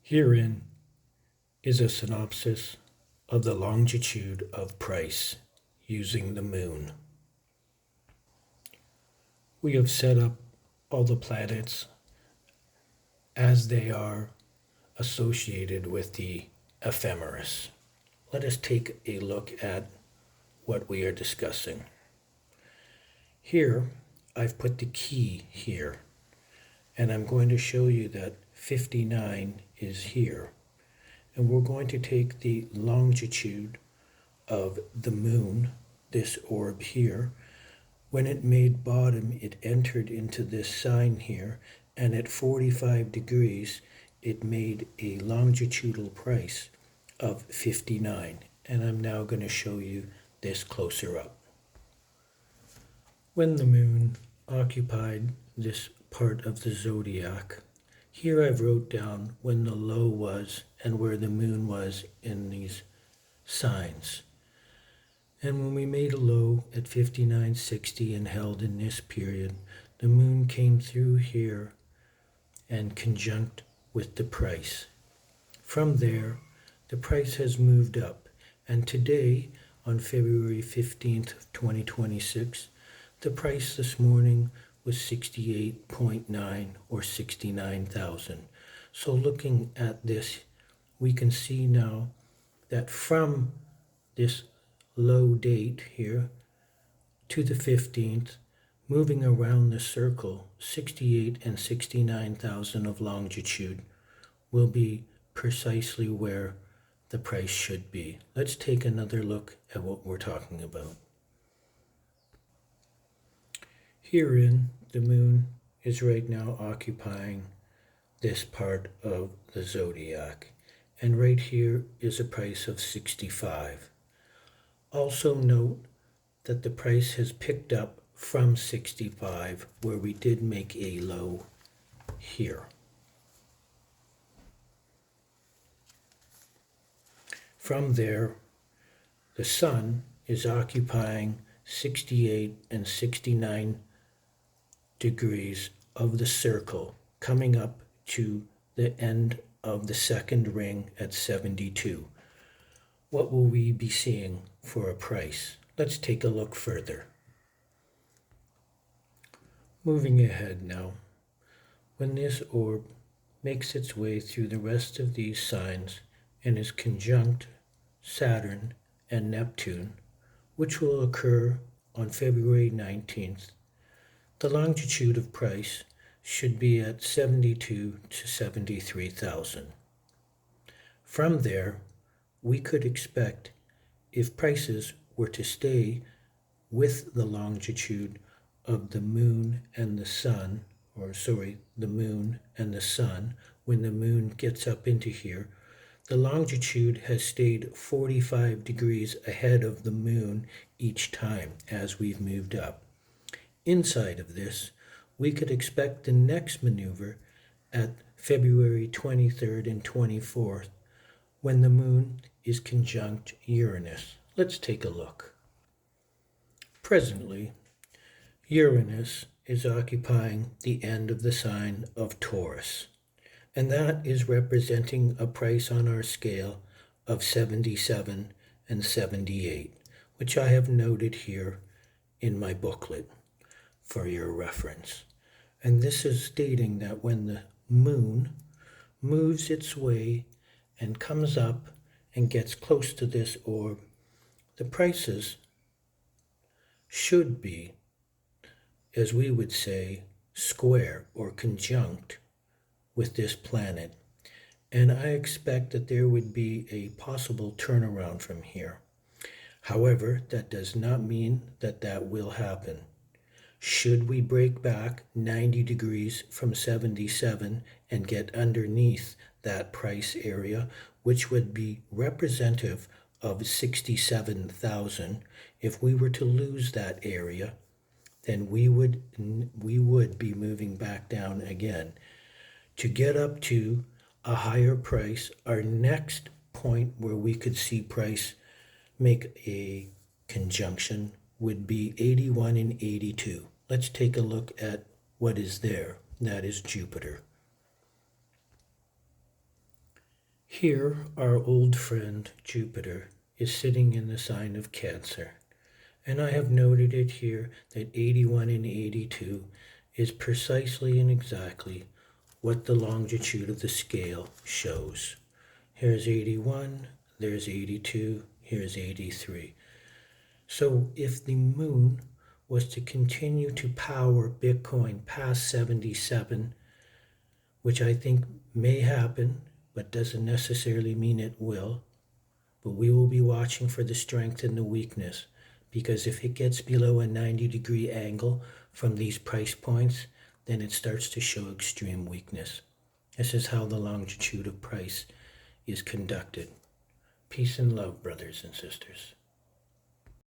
Herein is a synopsis of the longitude of price using the moon. We have set up all the planets as they are associated with the ephemeris. Let us take a look at what we are discussing. Here, I've put the key here, and I'm going to show you that 59 is here. And we're going to take the longitude of the moon, this orb here. When it made bottom, it entered into this sign here, and at 45 degrees, it made a longitudinal price of 59. And I'm now going to show you this closer up. When the moon occupied this part of the zodiac, here I've wrote down when the low was and where the moon was in these signs. And when we made a low at 59.60 and held in this period, the moon came through here and conjunct with the price. From there, the price has moved up, and today, on February 15th of 2026, the price this morning was 68.9 or 69,000. So looking at this, we can see now that from this low date here to the 15th, moving around the circle, 68 and 69,000 of longitude will be precisely where the price should be. Let's take another look at what we're talking about. Herein, the moon is right now occupying this part of the zodiac, and right here is a price of 65. Also note that the price has picked up from 65, where we did make a low here. From there, the sun is occupying 68 and 69 degrees of the circle, coming up to the end of the second ring at 72. What will we be seeing for a price? Let's take a look further. Moving ahead now, when this orb makes its way through the rest of these signs and is conjunct Saturn and Neptune, which will occur on February 19th, the longitude of price should be at 72 to 73,000. From there, we could expect, if prices were to stay with the longitude of the moon and the sun, the moon and the sun, when the moon gets up into here, the longitude has stayed 45 degrees ahead of the moon each time as we've moved up. Inside of this, we could expect the next maneuver at February 23rd and 24th, when the moon is conjunct Uranus. Let's take a look. Presently, Uranus is occupying the end of the sign of Taurus, and that is representing a price on our scale of 77 and 78, which I have noted here in my booklet for your reference. And this is stating that when the moon moves its way and comes up and gets close to this orb, the prices should be, as we would say, square or conjunct with this planet. And I expect that there would be a possible turnaround from here. However, that does not mean that that will happen. Should we break back 90 degrees from 77 and get underneath that price area, which would be representative of 67,000, if we were to lose that area, then we would be moving back down again. To get up to a higher price, our next point where we could see price make a conjunction would be 81 and 82. Let's take a look at what is there. That is Jupiter. Here, our old friend Jupiter is sitting in the sign of Cancer. And I have noted it here that 81 and 82 is precisely and exactly what the longitude of the scale shows. Here's 81, there's 82, here's 83. So if the moon was to continue to power Bitcoin past 77, which I think may happen, but doesn't necessarily mean it will, but we will be watching for the strength and the weakness, because if it gets below a 90-degree angle from these price points, then it starts to show extreme weakness. This is how the longitude of price is conducted. Peace and love, brothers and sisters.